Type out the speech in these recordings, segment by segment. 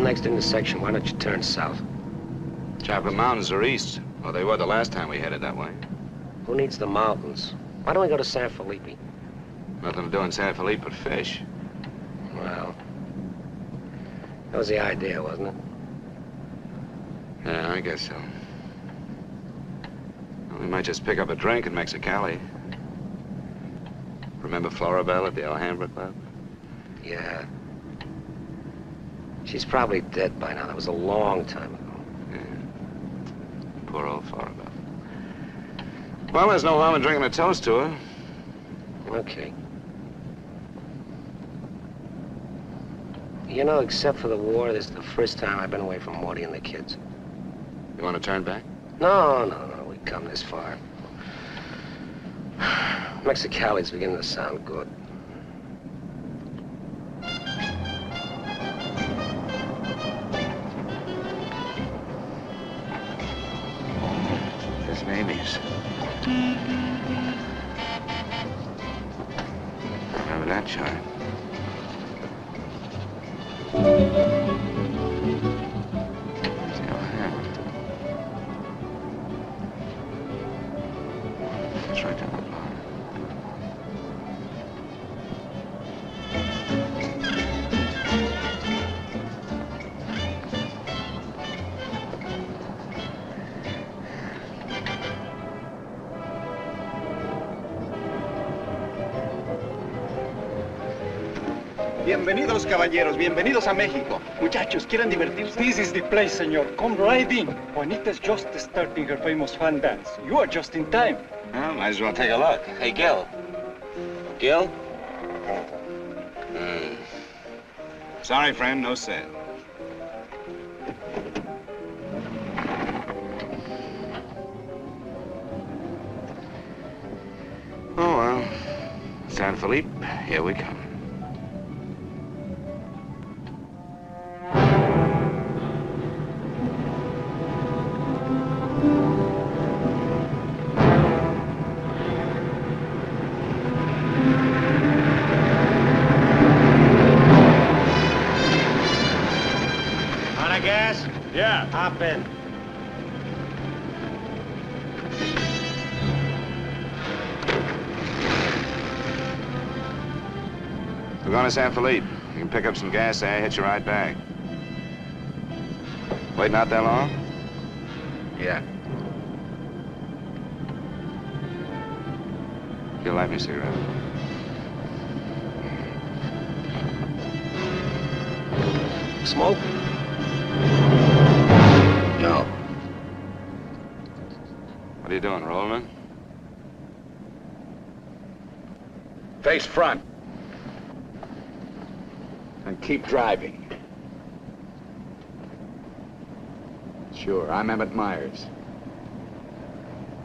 next intersection. Why don't you turn south? Chocolate Mountains are east. Well, they were the last time we headed that way. Who needs the mountains? Why don't we go to San Felipe? Nothing to do in San Felipe but fish. Well, that was the idea, wasn't it? Yeah, I guess so. Well, we might just pick up a drink in Mexicali. Remember Floribel at the Alhambra Club? Yeah. She's probably dead by now. That was a long time ago. Yeah. Poor old Floribel. Well, there's no harm in drinking a toast to her. Okay. You know, except for the war, this is the first time I've been away from Morty and the kids. You want to turn back? No. We've come this far. Mexicali's beginning to sound good. There's navvies. Remember that chart? See how happened. It's right down the block. Bienvenidos, caballeros. Bienvenidos a México. Muchachos, ¿quieren divertirse? This is the place, senor. Come right in. Juanita's just starting her famous fan dance. You are just in time. Well, might as well take a look. Hey, Gil. Gil? Sorry, friend, no sale. Oh, well. San Felipe, here we come. Yeah. Hop in. We're going to San Felipe. You can pick up some gas there, hitch a ride back. Waiting out that long? Yeah. You'll light me a cigarette. Smoke? No. What are you doing, rolling? Face front. And keep driving. Sure, I'm Emmett Myers.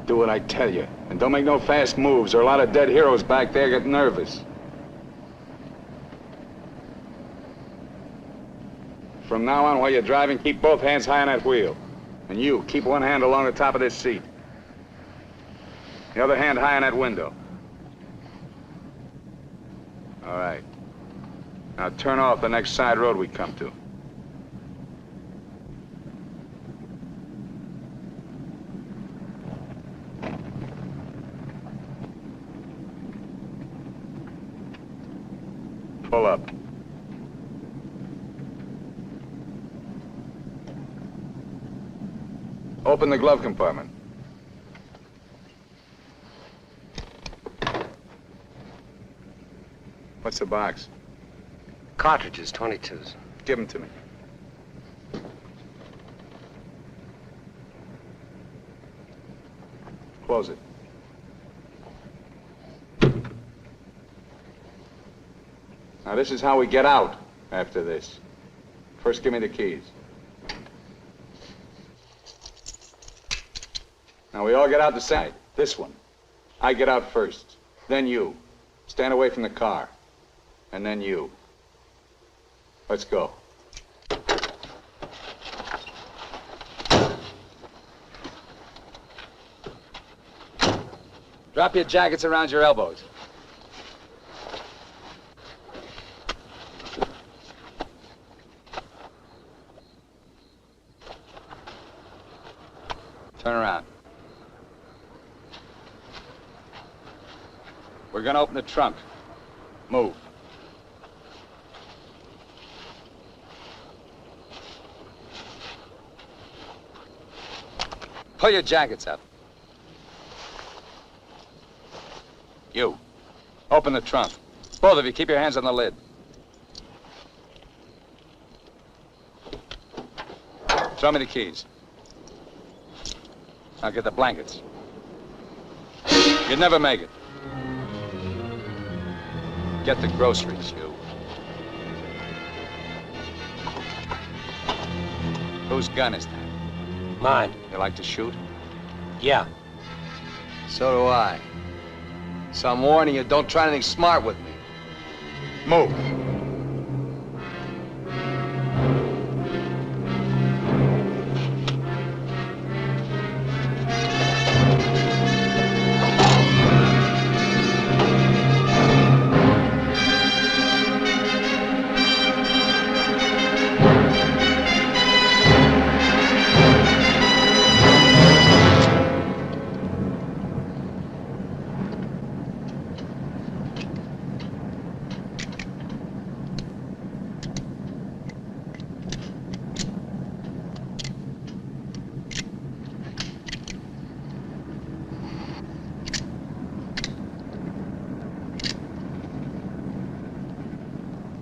Do what I tell you. And don't make no fast moves, or a lot of dead heroes back there get nervous. From now on, while you're driving, keep both hands high on that wheel. And you, keep one hand along the top of this seat. The other hand high on that window. All right. Now turn off the next side road we come to. Pull up. Open the glove compartment. What's the box? Cartridges, 22s. Give them to me. Close it. Now, this is how we get out after this. First, give me the keys. Now, we all get out the side. This one. I get out first. Then you. Stand away from the car. And then you. Let's go. Drop your jackets around your elbows. around. We're gonna open the trunk. Move. Pull your jackets up. You. Open the trunk. Both of you, keep your hands on the lid. Throw me the keys. Now get the blankets. You'd never make it. Get the groceries, you. Whose gun is that? Mine. You like to shoot? Yeah. So do I. So I'm warning you, don't try anything smart with me. Move.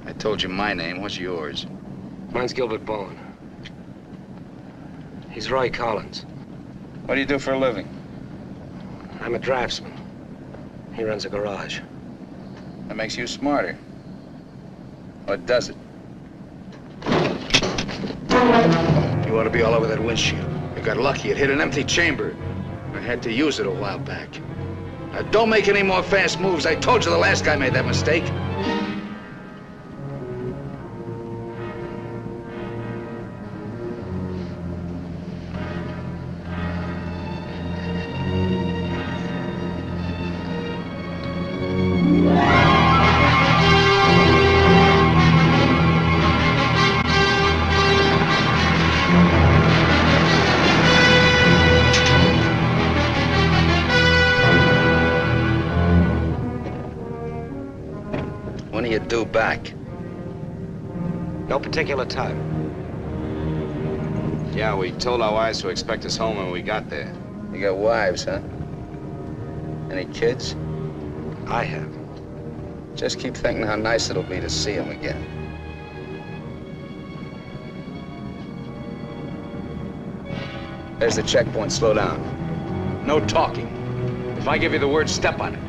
I told you my name. What's yours? Mine's Gilbert Bowen. He's Roy Collins. What do you do for a living? I'm a draftsman. He runs a garage. That makes you smarter. Or does it? You ought to be all over that windshield. You got lucky. It hit an empty chamber. I had to use it a while back. Now, don't make any more fast moves. I told you the last guy made that mistake. When are you due back? No particular time. Yeah, we told our wives to expect us home when we got there. You got wives, huh? Any kids? I have. Just keep thinking how nice it'll be to see them again. There's the checkpoint. Slow down. No talking. If I give you the word, step on it.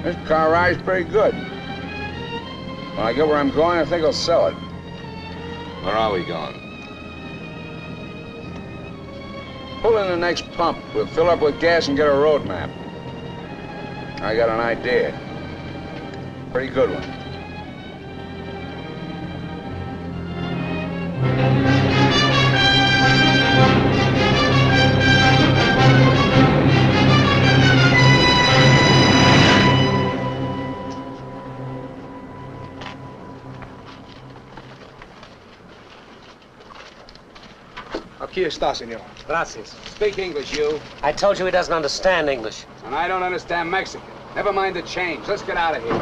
This car ride's pretty good. When I get where I'm going, I think I'll sell it. Where are we going? Pull in the next pump. We'll fill up with gas and get a road map. I got an idea. Pretty good one. Aquí está, señor. Gracias. Speak English, you. I told you he doesn't understand English. And I don't understand Mexican. Never mind the change. Let's get out of here.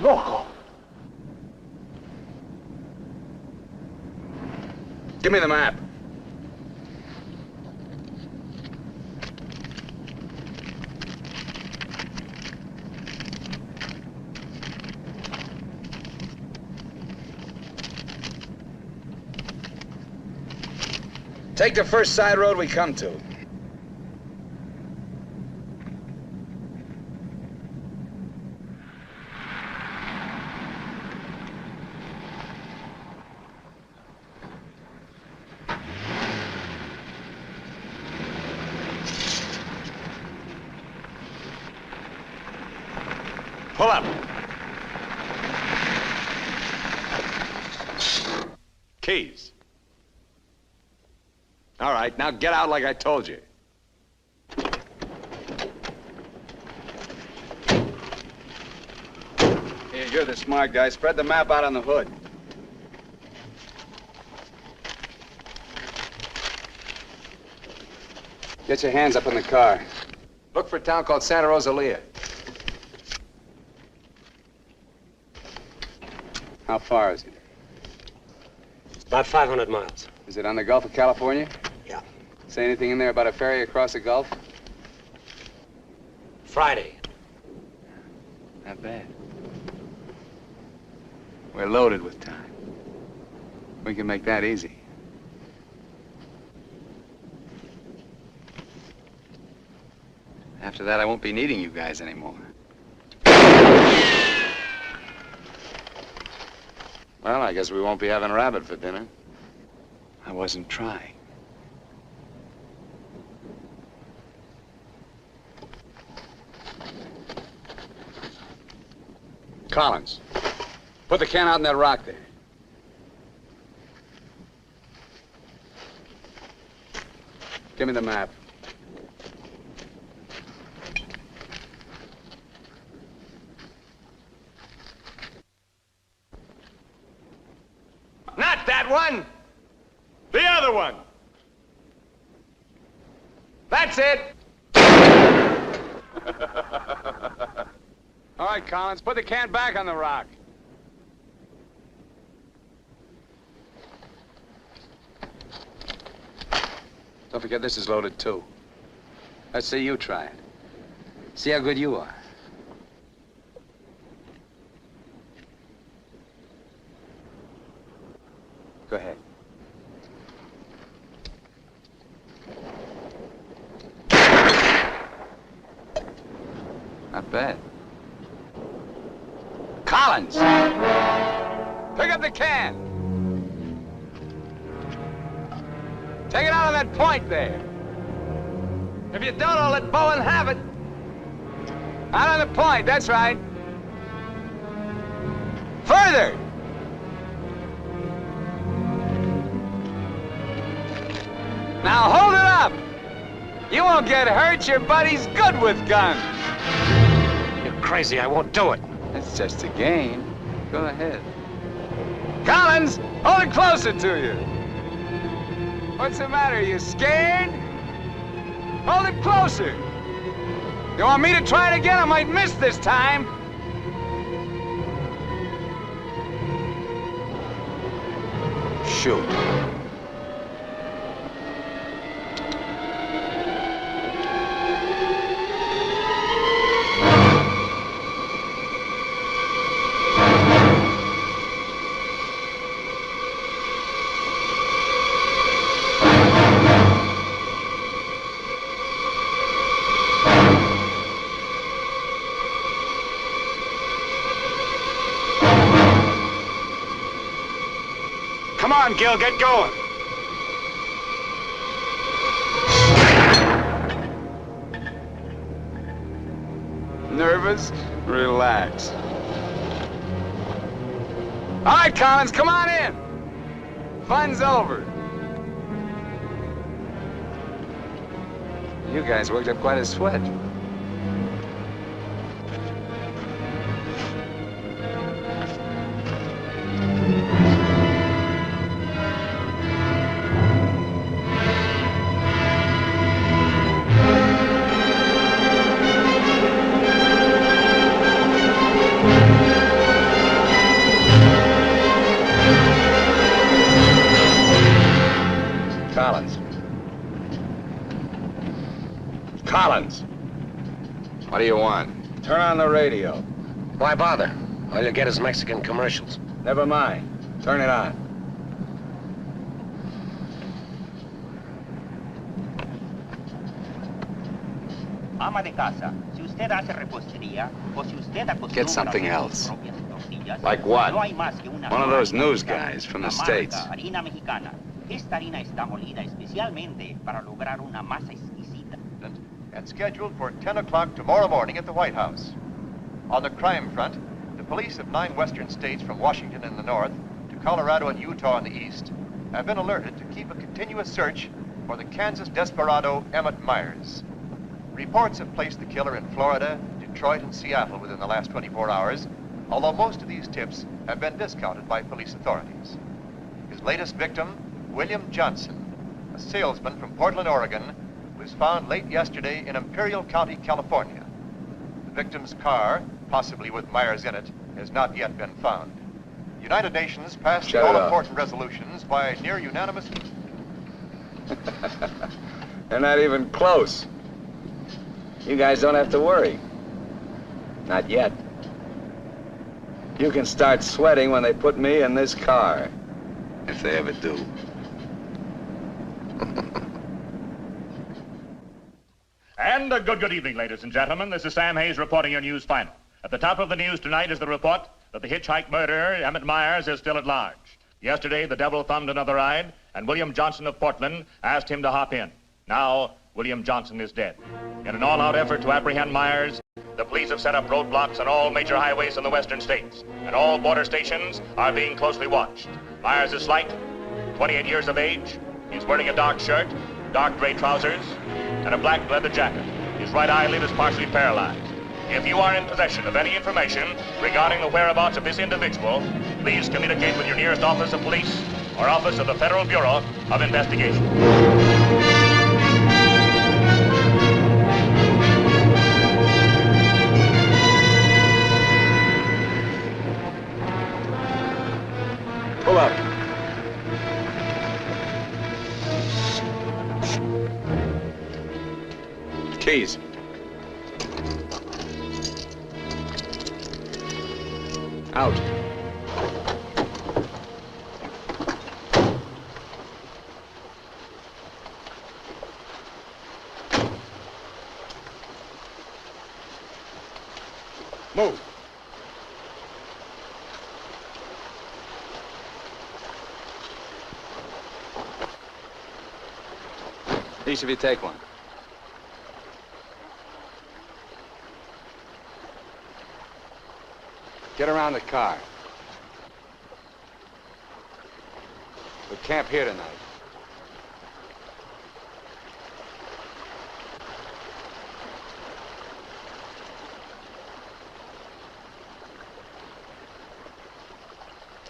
Loco. Give me the map. Take the first side road we come to. Pull up. Keys. All right, now get out like I told you. Here, you're the smart guy. Spread the map out on the hood. Get your hands up in the car. Look for a town called Santa Rosalía. How far is it? About 500 miles. Is it on the Gulf of California? Yeah. Say anything in there about a ferry across the Gulf? Friday. Not bad. We're loaded with time. We can make that easy. After that, I won't be needing you guys anymore. Well, I guess we won't be having rabbit for dinner. I wasn't trying. Collins, put the can out in that rock there. Give me the map. Not that one! The other one! That's it! All right, Collins, put the can back on the rock. Don't forget this is loaded, too. Let's see you try it. See how good you are. Go ahead. Not bad. Collins! Pick up the can! Take it out on that point there. If you don't, I'll let Bowen have it. Out on the point, that's right. Further! Now hold it up! You won't get hurt, your buddy's good with guns. You're crazy, I won't do it. It's just a game. Go ahead. Collins, hold it closer to you. What's the matter, you scared? Hold it closer. You want me to try it again? I might miss this time. Shoot. Come on, Gil, get going. Nervous? Relax. All right, Collins, come on in. Fun's over. You guys worked up quite a sweat. Collins. What do you want? Turn on the radio. Why bother? All you'll get is Mexican commercials. Never mind. Turn it on. Ama de casa, si usted hace repostería o si usted acostumbra Get something else. propias tortillas, Like what? no hay más que una One of sola those news fábrica, guys from the la marca States. Harina mexicana. Esta harina está molida especialmente para lograr una masa exquisita. And scheduled for 10 o'clock tomorrow morning at the White House. On the crime front, the police of 9 western states from Washington in the north to Colorado and Utah in the east have been alerted to keep a continuous search for the Kansas desperado Emmett Myers. Reports have placed the killer in Florida, Detroit, and Seattle within the last 24 hours, although most of these tips have been discounted by police authorities. His latest victim, William Johnson, a salesman from Portland, Oregon, was found late yesterday in Imperial County, California. The victim's car, possibly with Myers in it, has not yet been found. The United Nations passed the all-important resolutions by near unanimous... They're not even close. You guys don't have to worry. Not yet. You can start sweating when they put me in this car. If they ever do. And a good evening, ladies and gentlemen. This is Sam Hayes reporting your news final. At the top of the news tonight is the report that the hitchhike murderer, Emmett Myers, is still at large. Yesterday, the devil thumbed another ride, and William Johnson of Portland asked him to hop in. Now, William Johnson is dead. In an all-out effort to apprehend Myers, the police have set up roadblocks on all major highways in the western states, and all border stations are being closely watched. Myers is slight, 28 years of age. He's wearing a dark shirt, dark gray trousers, and a black leather jacket. His right eyelid is partially paralyzed. If you are in possession of any information regarding the whereabouts of this individual, please communicate with your nearest office of police or office of the Federal Bureau of Investigation. Pull up. Keys. Out. Move. Each of you take one. Get around the car. We camp here tonight.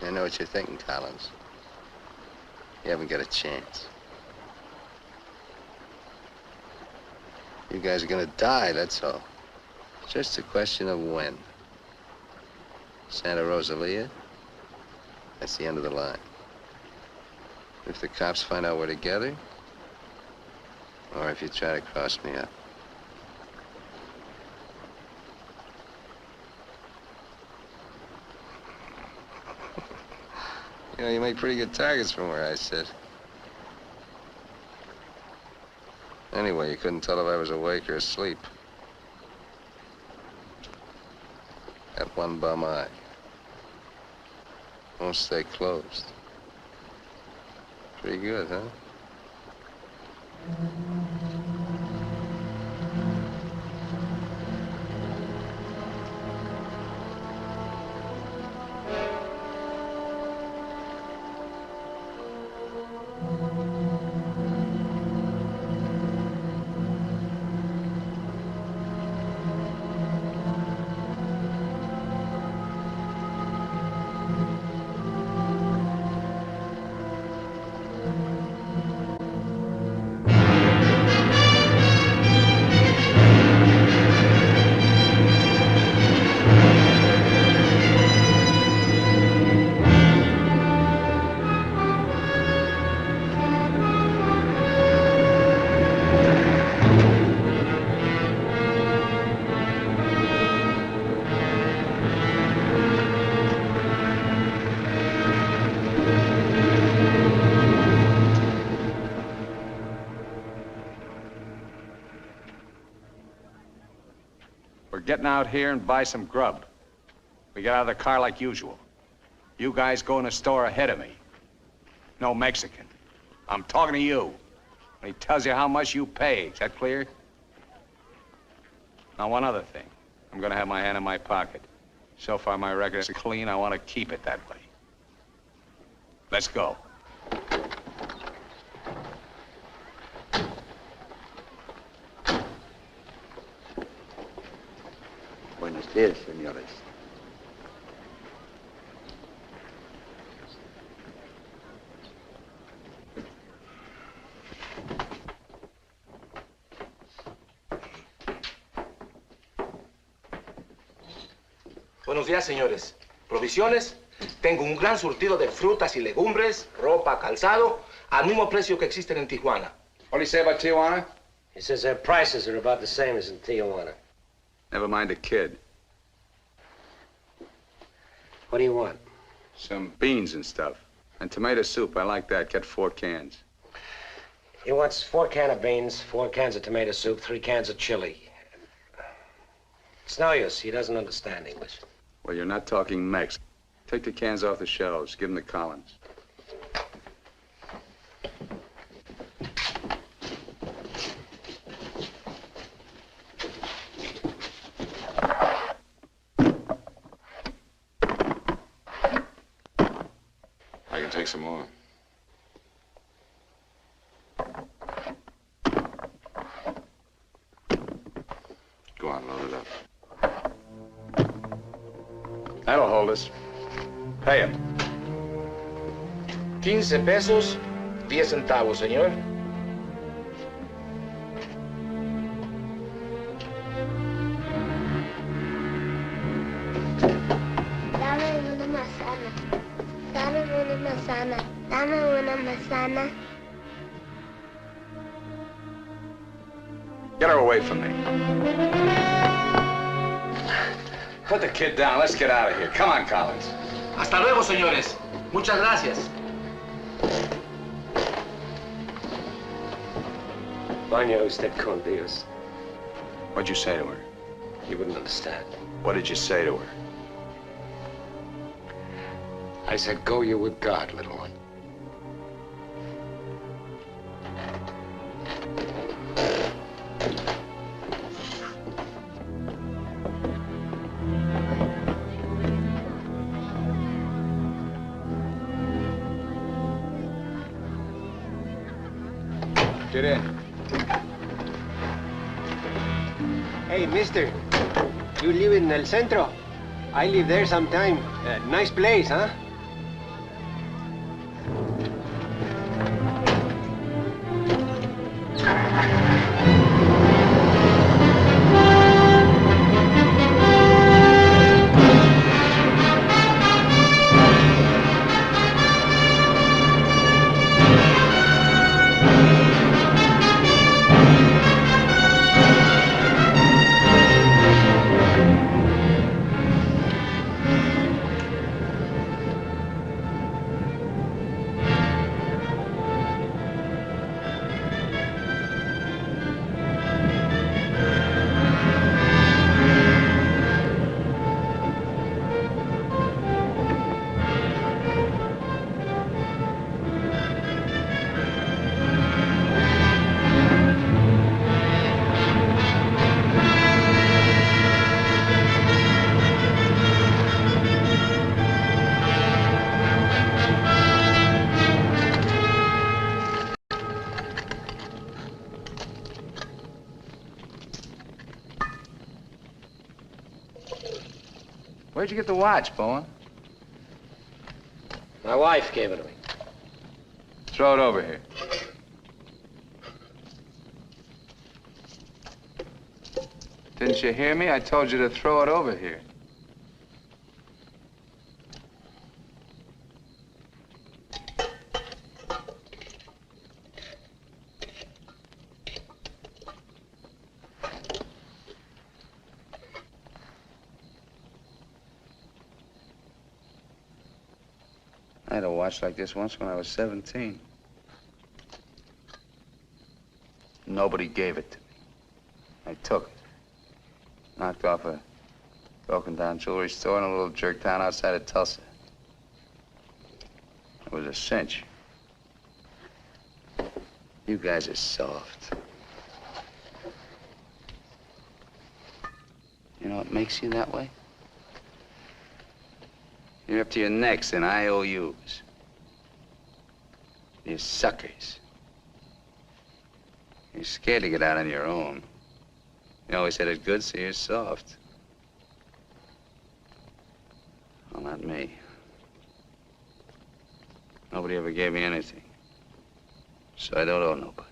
I know what you're thinking, Collins. You haven't got a chance. You guys are gonna die, that's all. It's just a question of when. Santa Rosalía, that's the end of the line. If the cops find out we're together, or if you try to cross me up. You know, you make pretty good targets from where I sit. Anyway, you couldn't tell if I was awake or asleep. Got one bum eye. Won't stay closed. Pretty good, huh? Getting out here and buy some grub. We get out of the car like usual. You guys go in the store ahead of me. No Mexican. I'm talking to you. And he tells you how much you pay. Is that clear? Now, one other thing. I'm gonna have my hand in my pocket. So far, my record is clean. I want to keep it that way. Let's go. Buenos días, señores. Buenos días, señores. ¿Provisiones? Tengo un gran surtido de frutas y legumbres, ropa, calzado, al mismo precio que existen en Tijuana. What do you say about Tijuana? He says their prices are about the same as in Tijuana. Never mind the kid. What do you want? Some beans and stuff. And tomato soup. I like that. Get 4 cans. He wants 4 cans of beans, 4 cans of tomato soup, 3 cans of chili. It's no use. He doesn't understand English. Well, you're not talking Mex. Take the cans off the shelves. Give them to Collins. I can take some more. Go on, load it up. That'll hold us. Pay him. 15 pesos, 10 centavos, señor. Dame una manzana. Dame una manzana. Dame una manzana. Get her away from me. Put the kid down. Let's get out of here. Come on, Collins. Hasta luego, señores. Muchas gracias. Vaya usted con Dios. What'd you say to her? You wouldn't understand. What did you say to her? I said, go you with God, little one. Get in. Hey, mister. You live in El Centro? I live there sometime. Nice place, huh? Where'd you get the watch, Bowen? My wife gave it to me. Throw it over here. Didn't you hear me? I told you to throw it over here. I had a watch like this once when I was 17. Nobody gave it to me. I took it. Knocked off a broken-down jewelry store in a little jerk town outside of Tulsa. It was a cinch. You guys are soft. You know what makes you that way? You're up to your necks in IOUs. You're suckers. You're scared to get out on your own. You always had it good, so you're soft. Well, not me. Nobody ever gave me anything. So I don't owe nobody.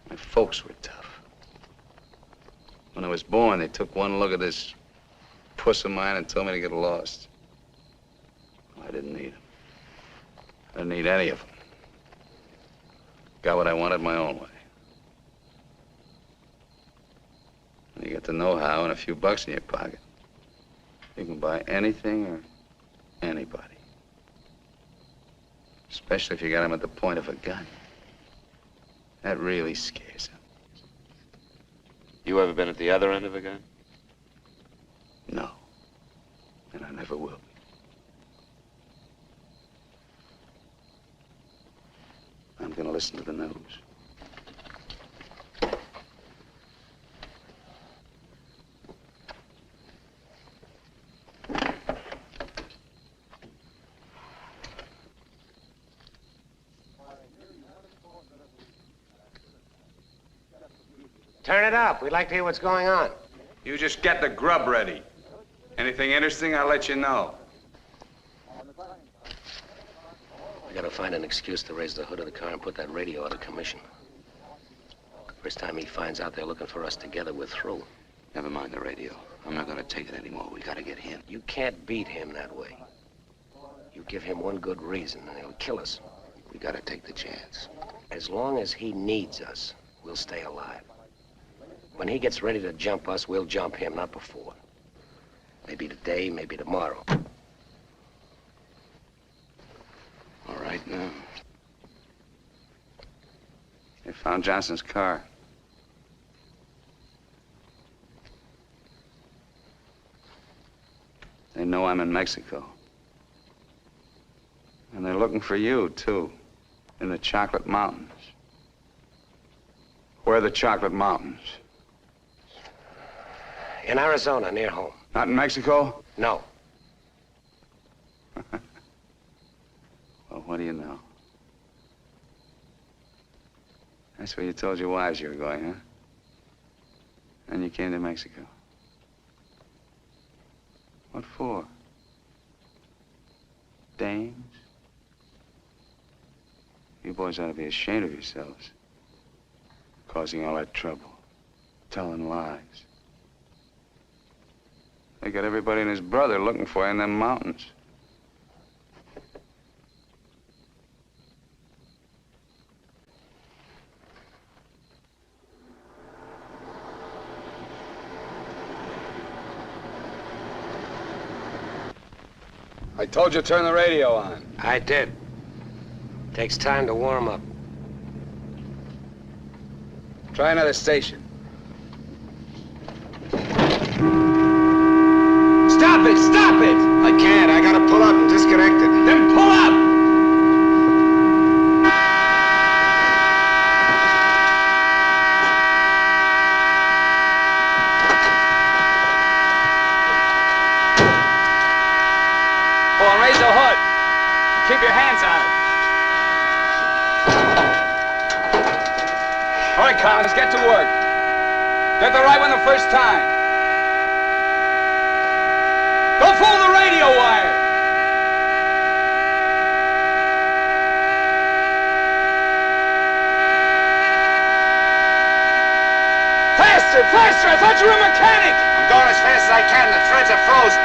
My folks were tough. When I was born, they took one look at this puss of mine and told me to get lost. Well, I didn't need them. I didn't need any of them. Got what I wanted my own way. When you get the know-how and a few bucks in your pocket, you can buy anything or anybody. Especially if you got them at the point of a gun. That really scares them. You ever been at the other end of a gun? No. And I never will be. I'm gonna listen to the news. Turn it up. We'd like to hear what's going on. You just get the grub ready. Anything interesting, I'll let you know. I gotta find an excuse to raise the hood of the car and put that radio out of commission. First time he finds out they're looking for us together, we're through. Never mind the radio. I'm not gonna take it anymore. We gotta get him. You can't beat him that way. You give him one good reason and he'll kill us. We gotta take the chance. As long as he needs us, we'll stay alive. When he gets ready to jump us, we'll jump him, not before. Maybe today, maybe tomorrow. All right, now. They found Johnson's car. They know I'm in Mexico. And they're looking for you, too, in the Chocolate Mountains. Where are the Chocolate Mountains? In Arizona, near home. Not in Mexico? No. Well, what do you know? That's where you told your wives you were going, huh? And you came to Mexico. What for? Dames? You boys ought to be ashamed of yourselves. Causing all that trouble. Telling lies. They got everybody and his brother looking for you in them mountains. I told you to turn the radio on. I did. Takes time to warm up. Try another station. Stop it! Stop it! I can't. I gotta pull up and disconnect it. Then pull up! Oh, and raise the hood. Keep your hands on it. All right, Collins, get to work. Get the right one the first time. Don't fool the radio wire! Faster, faster! I thought you were a mechanic! I'm going as fast as I can. The threads are frozen.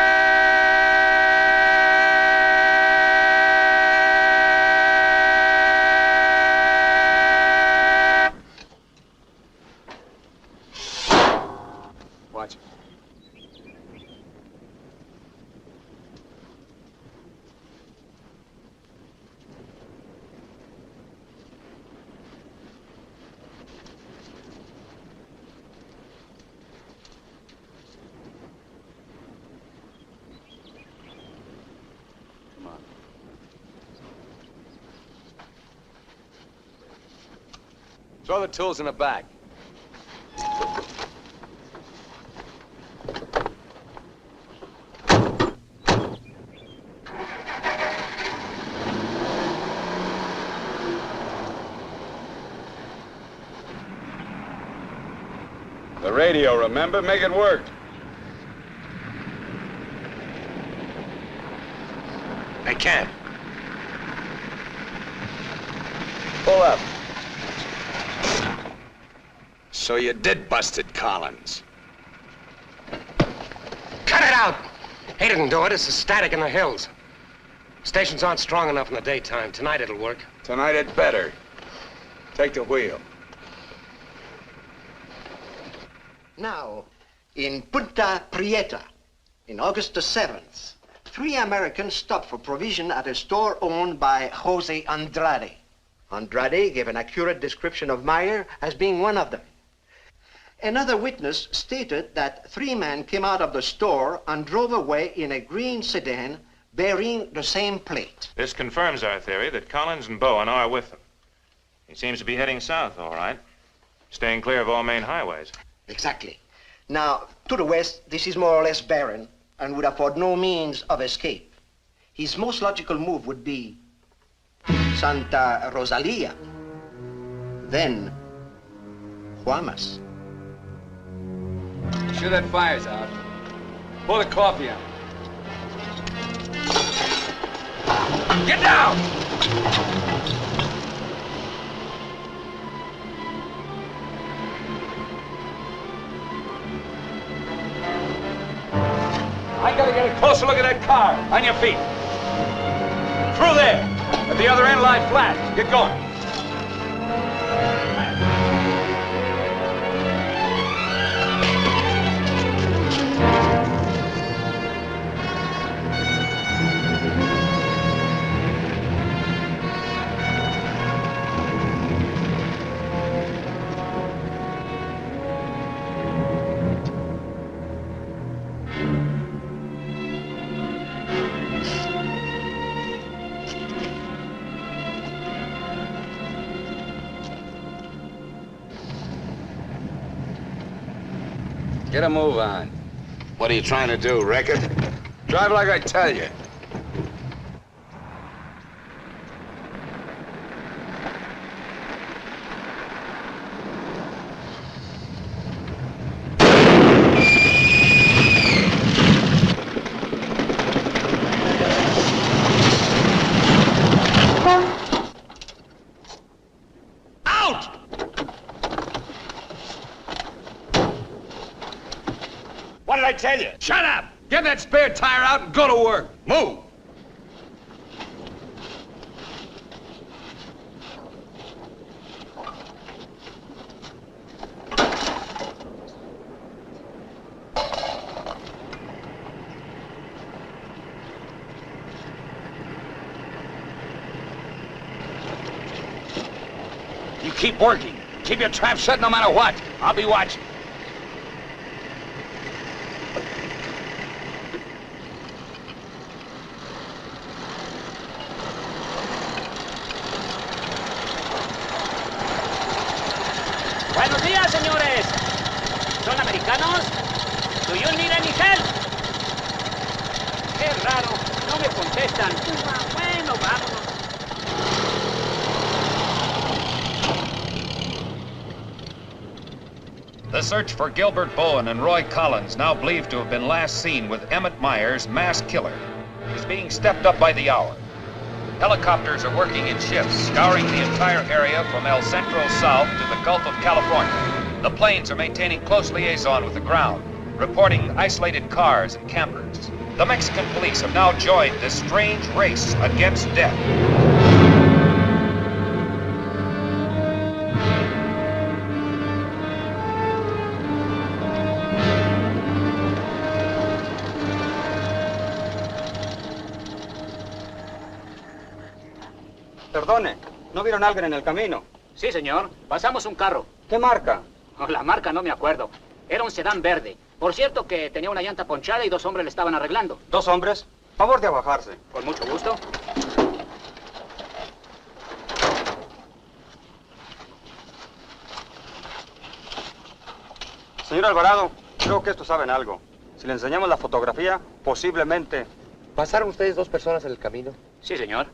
Watch it. Throw the tools in the back. The radio, remember? Make it work. I can't. Pull up. So you did busted Collins. Cut it out! He didn't do it. It's the static in the hills. Stations aren't strong enough in the daytime. Tonight it'll work. Tonight it better. Take the wheel. Now, in Punta Prieta, in August the 7th, 3 Americans stopped for provision at a store owned by Jose Andrade. Andrade gave an accurate description of Meyer as being one of them. Another witness stated that 3 men came out of the store and drove away in a green sedan bearing the same plate. This confirms our theory that Collins and Bowen are with them. He seems to be heading south, all right, staying clear of all main highways. Exactly. Now, to the west, this is more or less barren and would afford no means of escape. His most logical move would be Santa Rosalía, then Guaymas. Sure that fire's out. Pour the coffee on. Get down! I gotta get a closer look at that car. On your feet. Through there. At the other end, lie flat. Get going. Get a move on. What are you trying to do, wreck it? Drive like I tell you. What did I tell you? Shut up! Get that spare tire out and go to work. Move! You keep working. Keep your trap shut no matter what. I'll be watching. Buenos días, señores. ¿Son americanos? Do you need any help? Qué raro, no me contestan. Bueno, vámonos. The search for Gilbert Bowen and Roy Collins, now believed to have been last seen with Emmett Myers, mass killer, is being stepped up by the hour. Helicopters are working in shifts, scouring the entire area from El Centro south to the Gulf of California. The planes are maintaining close liaison with the ground, reporting isolated cars and campers. The Mexican police have now joined this strange race against death. Perdone, ¿no vieron a alguien en el camino? Sí, señor. Pasamos un carro. ¿Qué marca? Oh, la marca no me acuerdo. Era un sedán verde. Por cierto que tenía una llanta ponchada y 2 hombres le estaban arreglando. ¿2 hombres? Favor de bajarse. Con mucho gusto. Señor Alvarado, creo que estos saben algo. Si le enseñamos la fotografía, posiblemente... ¿Pasaron ustedes 2 personas en el camino? Sí, señor.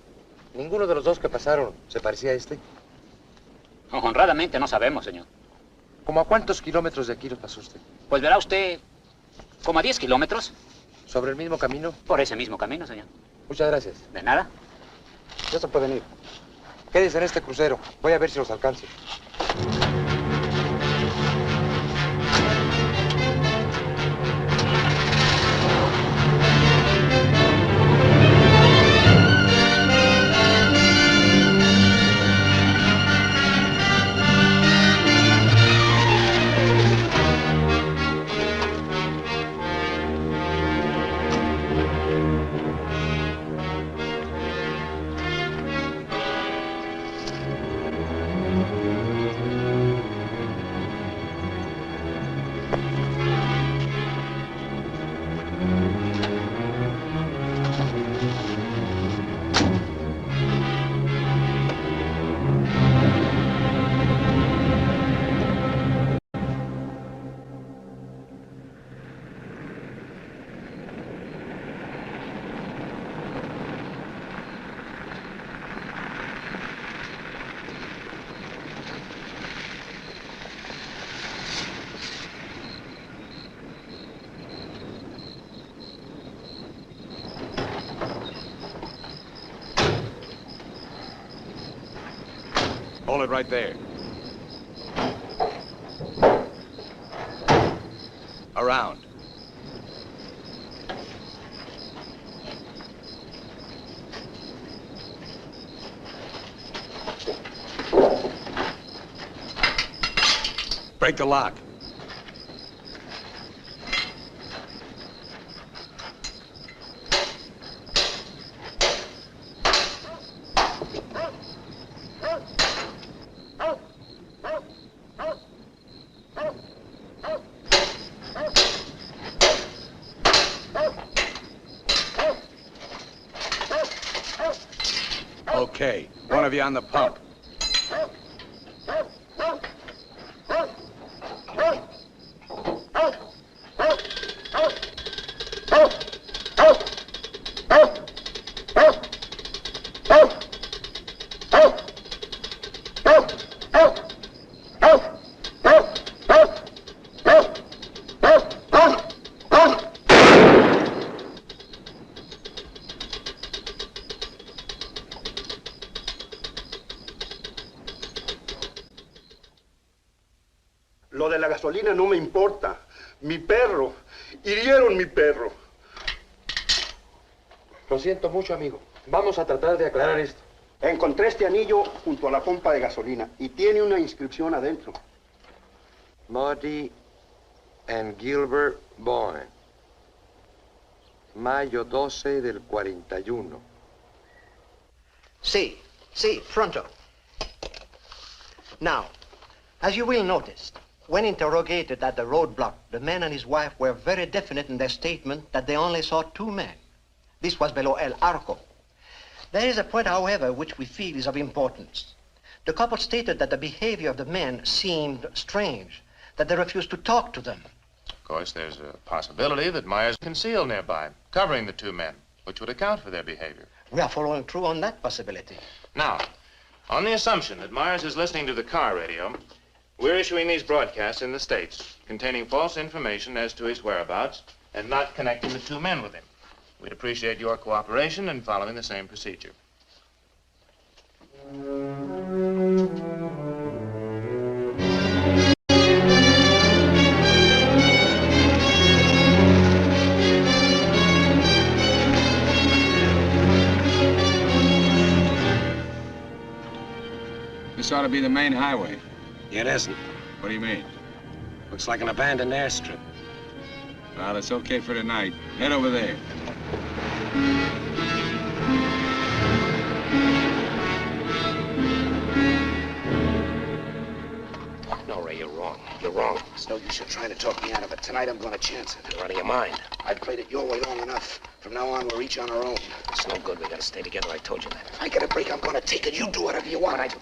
¿Ninguno de los 2 que pasaron se parecía a este? Honradamente no sabemos, señor. ¿Cómo a cuántos kilómetros de aquí nos pasó usted? Pues verá usted, como a 10 kilómetros. ¿Sobre el mismo camino? Por ese mismo camino, señor. Muchas gracias. De nada. Ya se pueden ir. Quédense en este crucero. Voy a ver si los alcanzo. Hold it right there. Around. Break the lock. Okay, one of you on the pump. Lo de la gasolina no me importa. Mi perro. Hirieron mi perro. Lo siento mucho, amigo. Vamos a tratar de aclarar esto. Encontré este anillo junto a la pompa de gasolina y tiene una inscripción adentro. Marty and Gilbert Bowen. Mayo 12 del 41. Sí, pronto. Now, as you will notice, when interrogated at the roadblock, the man and his wife were very definite in their statement that they only saw two men. This was below El Arco. There is a point, however, which we feel is of importance. The couple stated that the behavior of the men seemed strange, that they refused to talk to them. Of course, there's a possibility that Myers concealed nearby, covering the two men, which would account for their behavior. We are following through on that possibility. Now, on the assumption that Myers is listening to the car radio, we're issuing these broadcasts in the States, containing false information as to his whereabouts and not connecting the two men with him. We'd appreciate your cooperation in following the same procedure. This ought to be the main highway. It isn't. What do you mean? Looks like an abandoned airstrip. Well, it's okay for tonight. Head over there. No, Ray, you're wrong. You're wrong. It's no use you trying to talk me out of it. Tonight, I'm going to chance it. You're out of your mind. I've played it your way long enough. From now on, we're each on our own. It's no good. We got to stay together. I told you that. If I get a break, I'm going to take it. You do whatever you want.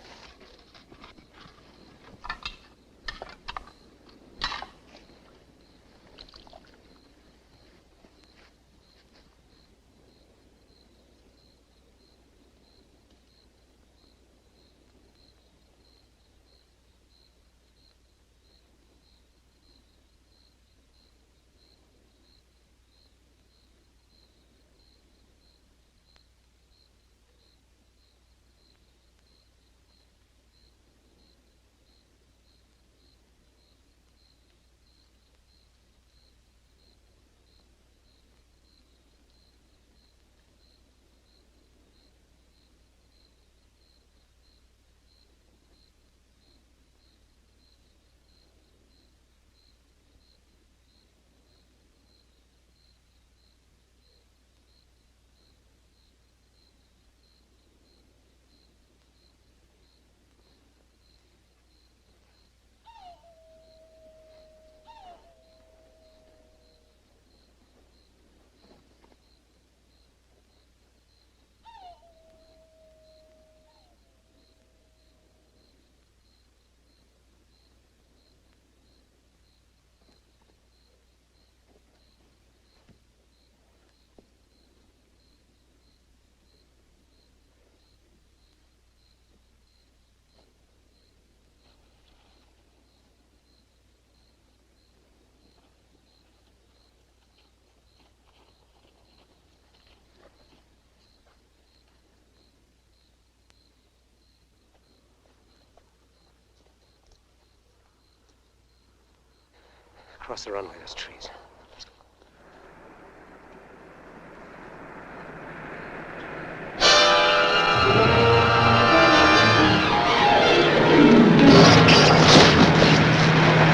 across the runway, those trees.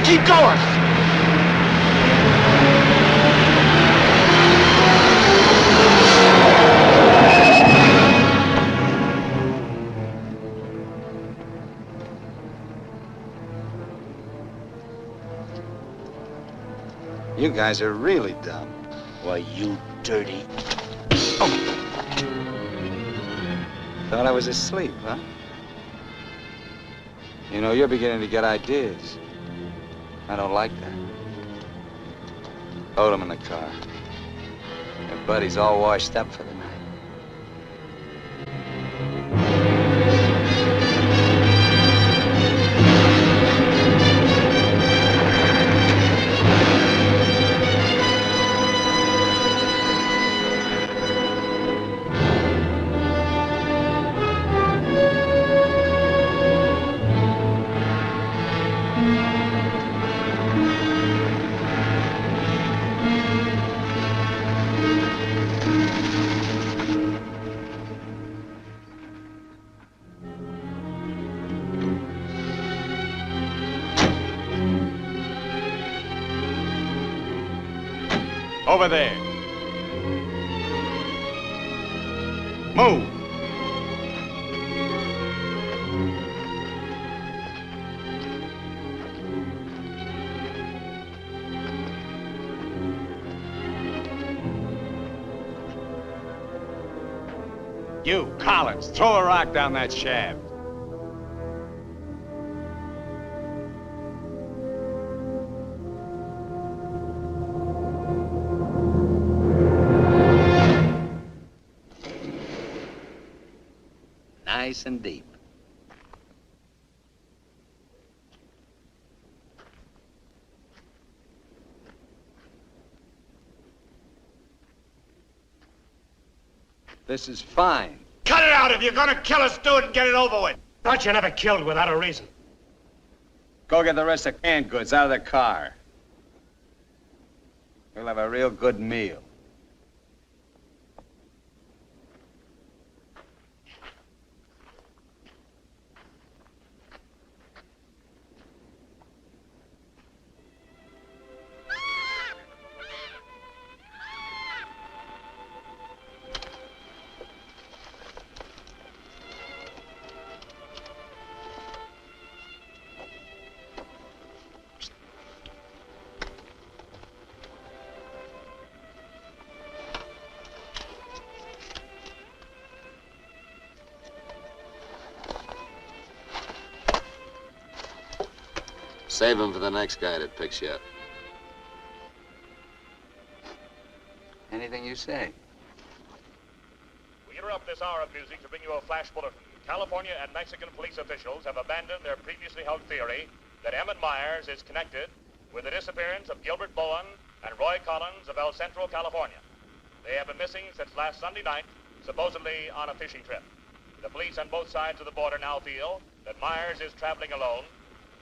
Keep going! You guys are really dumb. Why, you dirty... Thought I was asleep, huh? You know, you're beginning to get ideas. I don't like that. Load him in the car. Your buddy's all washed up for the night. Over there. Move. You, Collins, throw a rock down that shaft. Nice and deep. This is fine. Cut it out! If you're gonna kill us, do it and get it over with. Thought you never killed without a reason. Go get the rest of canned goods out of the car. We'll have a real good meal. Save him for the next guy that picks you up. Anything you say. We interrupt this hour of music to bring you a flash bulletin. California and Mexican police officials have abandoned their previously held theory that Emmett Myers is connected with the disappearance of Gilbert Bowen and Roy Collins of El Centro, California. They have been missing since last Sunday night, supposedly on a fishing trip. The police on both sides of the border now feel that Myers is traveling alone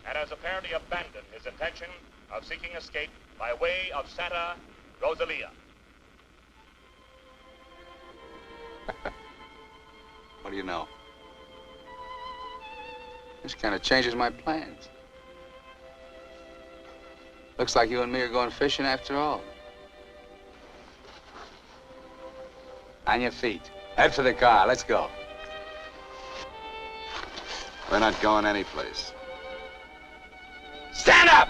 and has apparently abandoned his intention of seeking escape by way of Santa Rosalía. What do you know? This kind of changes my plans. Looks like you and me are going fishing after all. On your feet. Head for the car. Let's go. We're not going anyplace. Stand up!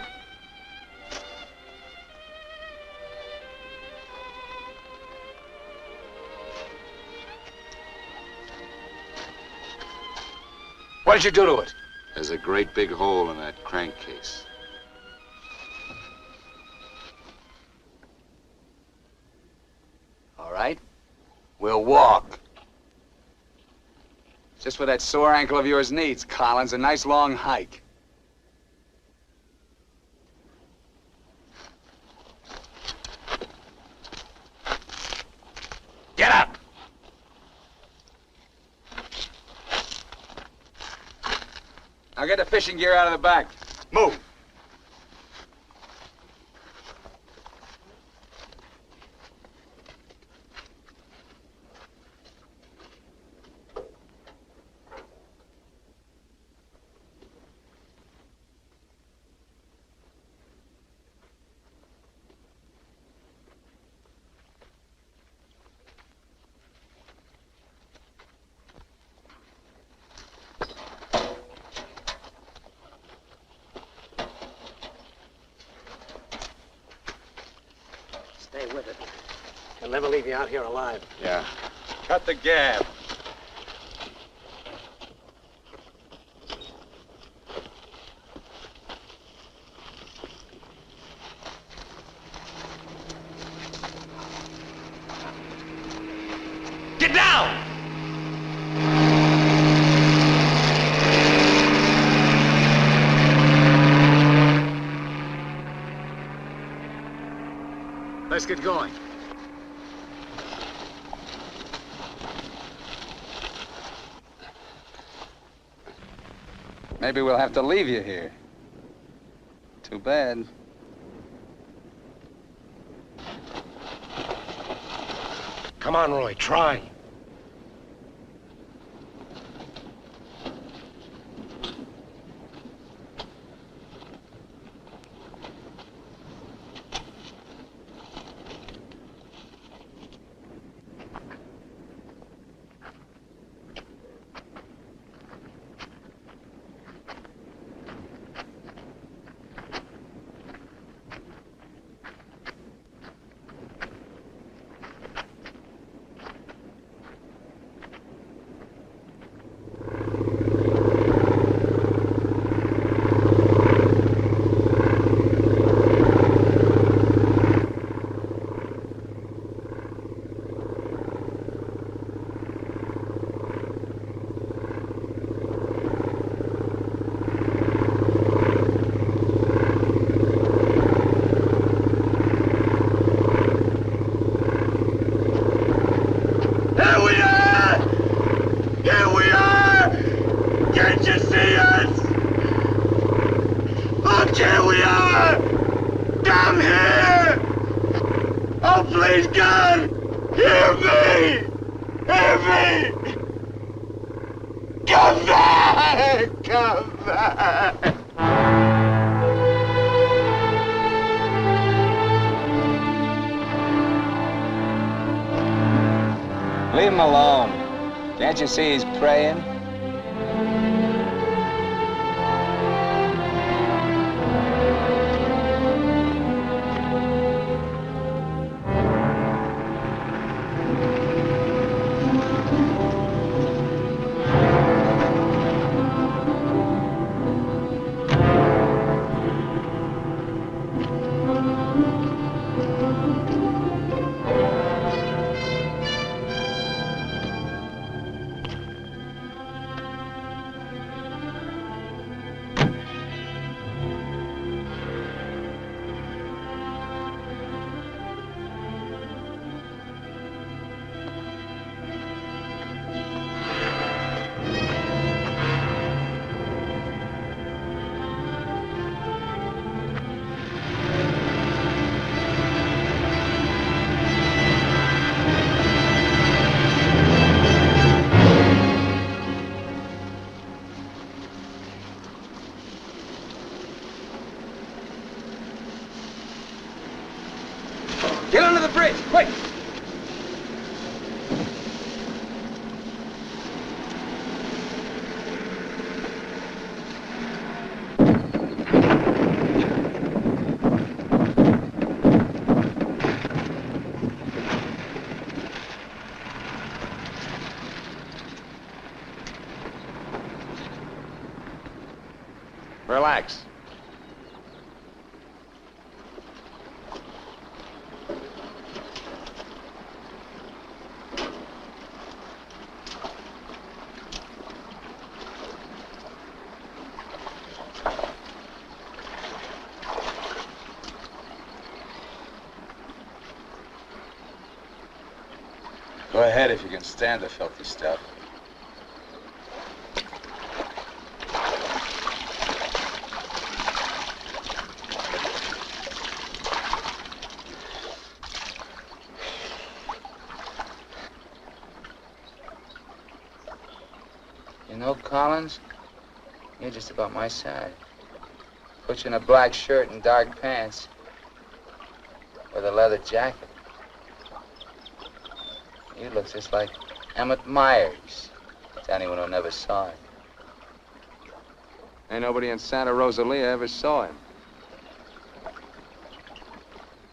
What did you do to it? There's a great big hole in that crankcase. All right. We'll walk. Just what that sore ankle of yours needs, Collins. A nice long hike. Get up! Now get the fishing gear out of the back. Move. with it. He'll never leave you out here alive. Yeah. Cut the gab. Get down! Let's get going. Maybe we'll have to leave you here. Too bad. Come on, Roy, try. Leave him alone. Can't you see he's praying? Get under the bridge, quick! Relax. Go ahead if you can stand the filthy stuff. You know, Collins, you're just about my size. Put you in a black shirt and dark pants with a leather jacket. You look just like Emmett Myers, to anyone who never saw him. Ain't nobody in Santa Rosalía ever saw him.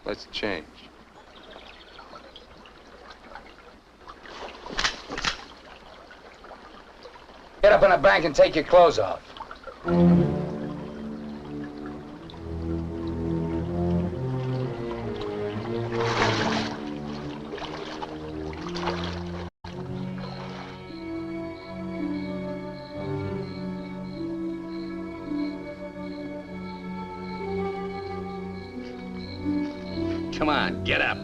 Let's change. Get up in the bank and take your clothes off. Come on, get up.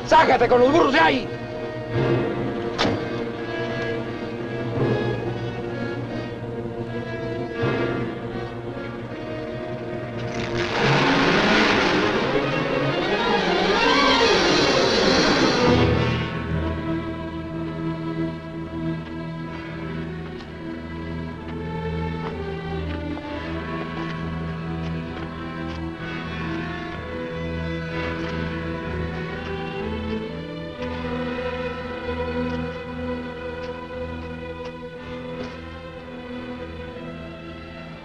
¡Sácate con los burros de ahí!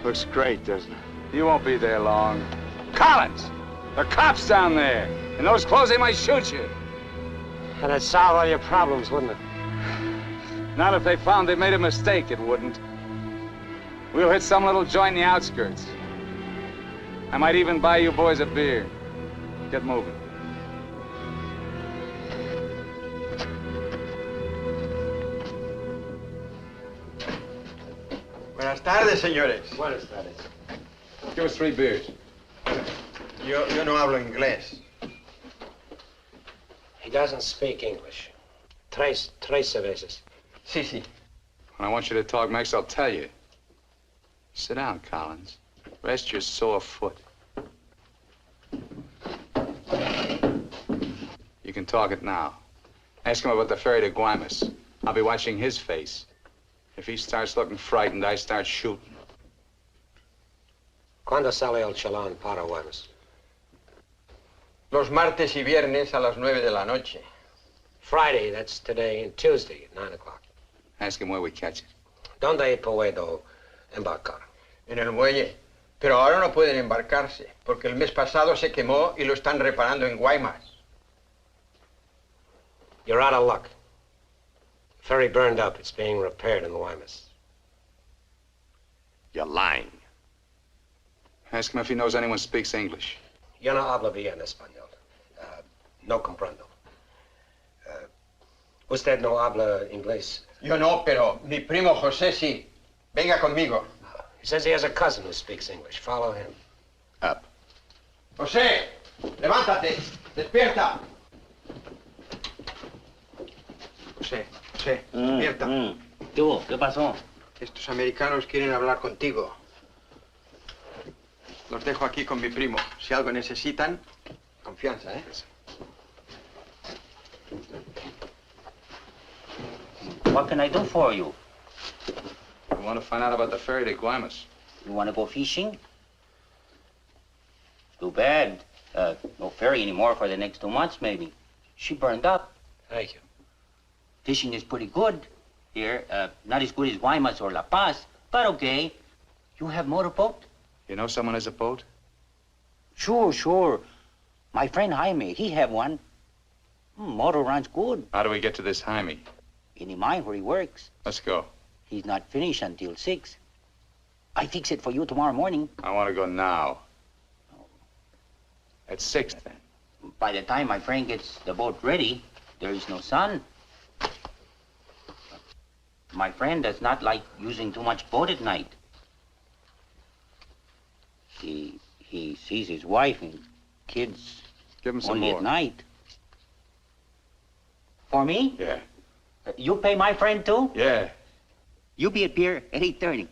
Looks great, doesn't it? You won't be there long. Collins! The cops down there! In those clothes, they might shoot you. And it'd solve all your problems, wouldn't it? Not if they found they made a mistake, it wouldn't. We'll hit some little joint in the outskirts. I might even buy you boys a beer. Get moving. Buenas tardes, señores. Buenas tardes. Give us 3 beers. Yo no hablo inglés. He doesn't speak English. Tres veces. Sí, sí. When I want you to talk, Max, I'll tell you. Sit down, Collins. Rest your sore foot. You can talk it now. Ask him about the ferry to Guaymas. I'll be watching his face. If he starts looking frightened, I start shooting. ¿Cuándo sale el chalán para Guaymas? Los martes y viernes a las 9 de la noche. Friday, that's today, and Tuesday at 9 o'clock. Ask him where we catch it. ¿Dónde puedo embarcar? En el muelle. Pero ahora no pueden embarcarse, porque el mes pasado se quemó y lo están reparando en Guaymas. You're out of luck. The ferry burned up. It's being repaired in the Guaymas. You're lying. Ask him if he knows anyone speaks English. Yo no hablo bien español. No comprendo. Usted no habla inglés. Yo no, pero mi primo José sí. Venga conmigo. He says he has a cousin who speaks English. Follow him. Up. José, levántate. Despierta. José, despierta. ¿Qué hubo? ¿Qué pasó? Estos americanos quieren hablar contigo. Los dejo aquí con mi primo. Si algo necesitan, confianza, ¿eh? What can I do for you? We want to find out about the ferry to Guaymas. You want to go fishing? Too bad. No ferry anymore for the next 2 months, maybe. She burned up. Thank you. Fishing is pretty good here. Not as good as Guaymas or La Paz, but okay. You have motorboat? You know someone has a boat? Sure. My friend Jaime, he have one. Motor runs good. How do we get to this Jaime? In the mine where he works. Let's go. He's not finished until 6. I fix it for you tomorrow morning. I want to go now. At 6, then. By the time my friend gets the boat ready, there is no sun. My friend does not like using too much boat at night. He sees his wife and kids Give him some only more. at night. For me? Yeah. You pay my friend too? Yeah. You be at pier at 8:30.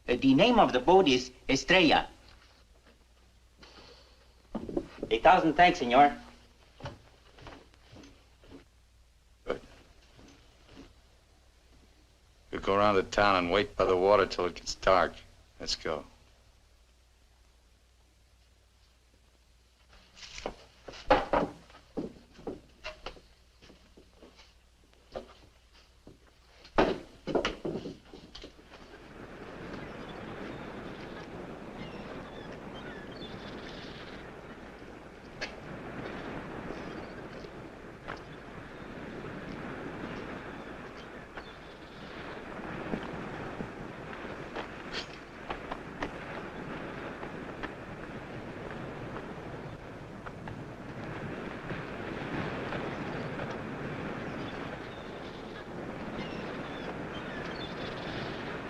The name of the boat is Estrella. 1,000 thanks, senor. Good. We'll go around the town and wait by the water till it gets dark. Let's go.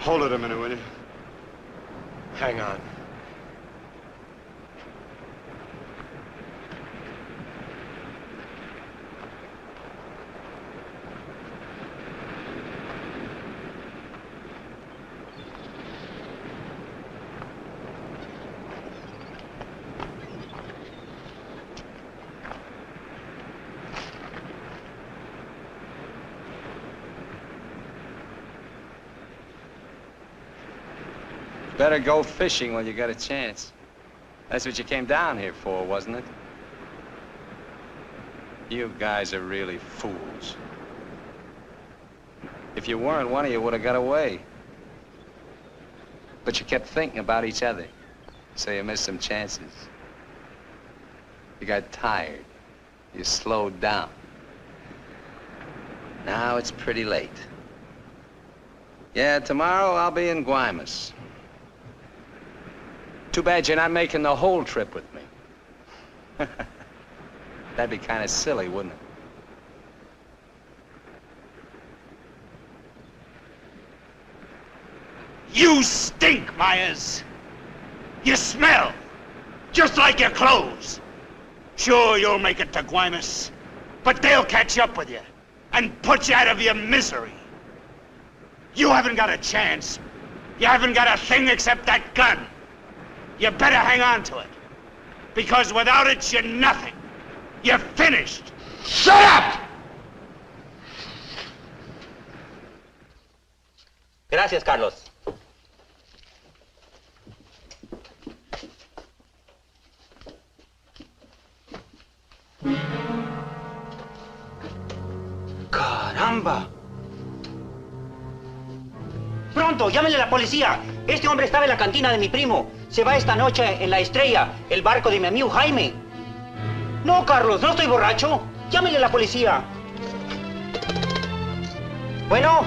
Hold it a minute, will you? Hang on. Better go fishing when you got a chance. That's what you came down here for, wasn't it? You guys are really fools. If you weren't, one of you would have got away. But you kept thinking about each other, so you missed some chances. You got tired. You slowed down. Now it's pretty late. Yeah, tomorrow I'll be in Guaymas. Too bad you're not making the whole trip with me. That'd be kind of silly, wouldn't it? You stink, Myers. You smell, just like your clothes. Sure, you'll make it to Guaymas, but they'll catch up with you and put you out of your misery. You haven't got a chance. You haven't got a thing except that gun. You better hang on to it, because without it, you're nothing. You're finished. Shut up! Gracias, Carlos. Caramba. Pronto, llámenle a la policía. Este hombre estaba en la cantina de mi primo. Se va esta noche en la Estrella, el barco de mi amigo Jaime. No, Carlos, no estoy borracho. Llámenle a la policía. Bueno,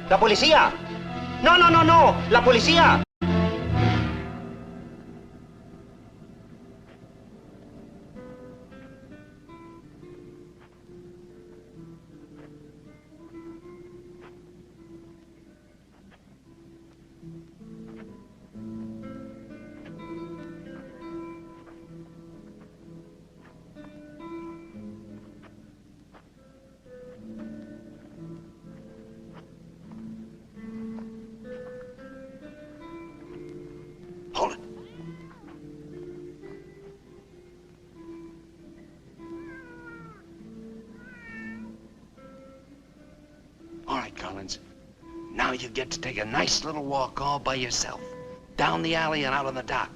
la policía. No, la policía. All right, Collins. Now you get to take a nice little walk all by yourself. Down the alley and out on the dock.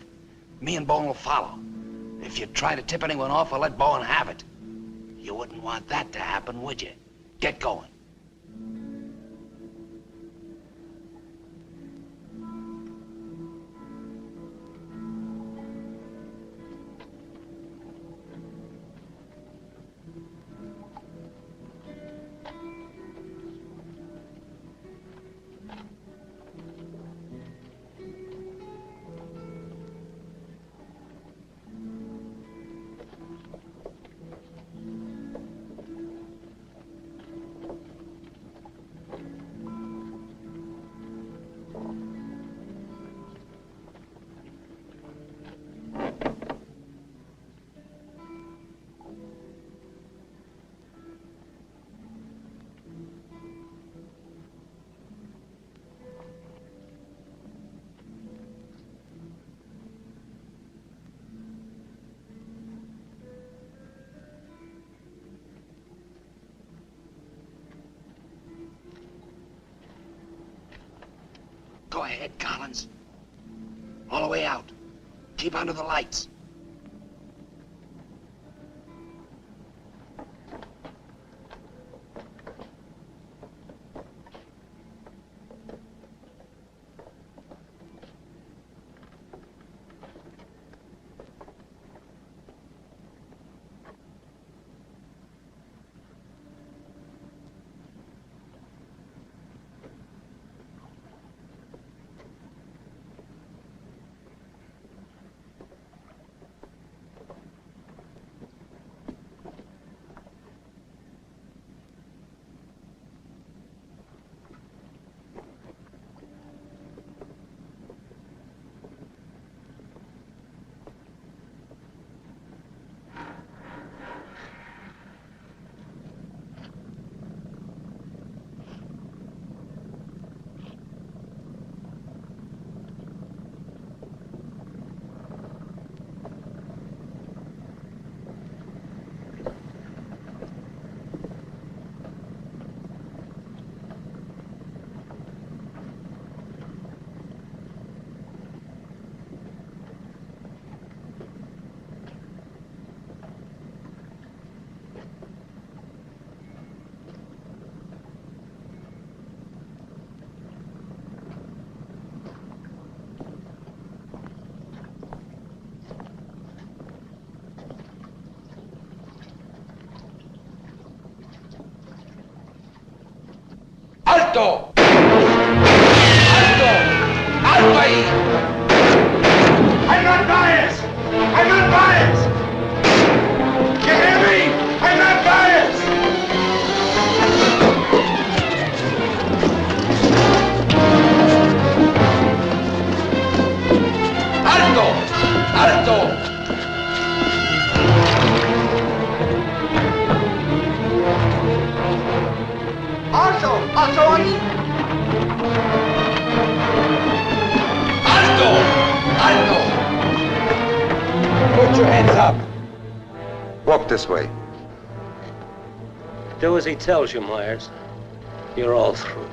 Me and Bowen will follow. If you try to tip anyone off, I'll let Bowen have it. You wouldn't want that to happen, would you? Get going. ahead, Collins. All the way out. Keep under the lights. ¡Alto! ¡Alto! ¡Alto ahí! I'm not biased! I'm not biased! You hear me? I'm not biased! ¡Alto! ¡Alto! ¡Alto ahí! ¡Alto! ¡Alto! Put your hands up. Walk this way. Do as he tells you, Myers. You're all through.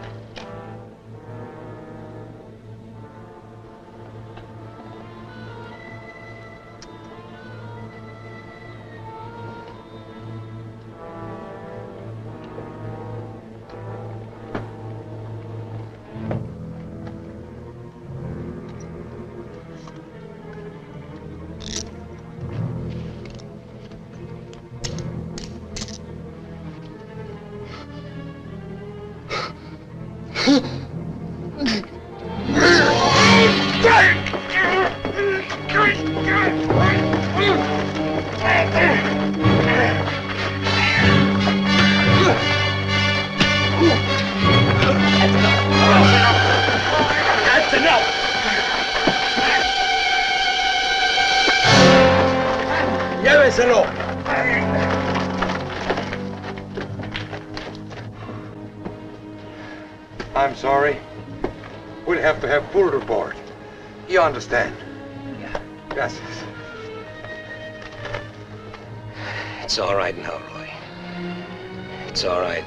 Llévenselo. I'm sorry. We'll have to have full report. You understand? Yeah. Gracias. It's all right now, Roy. It's all right.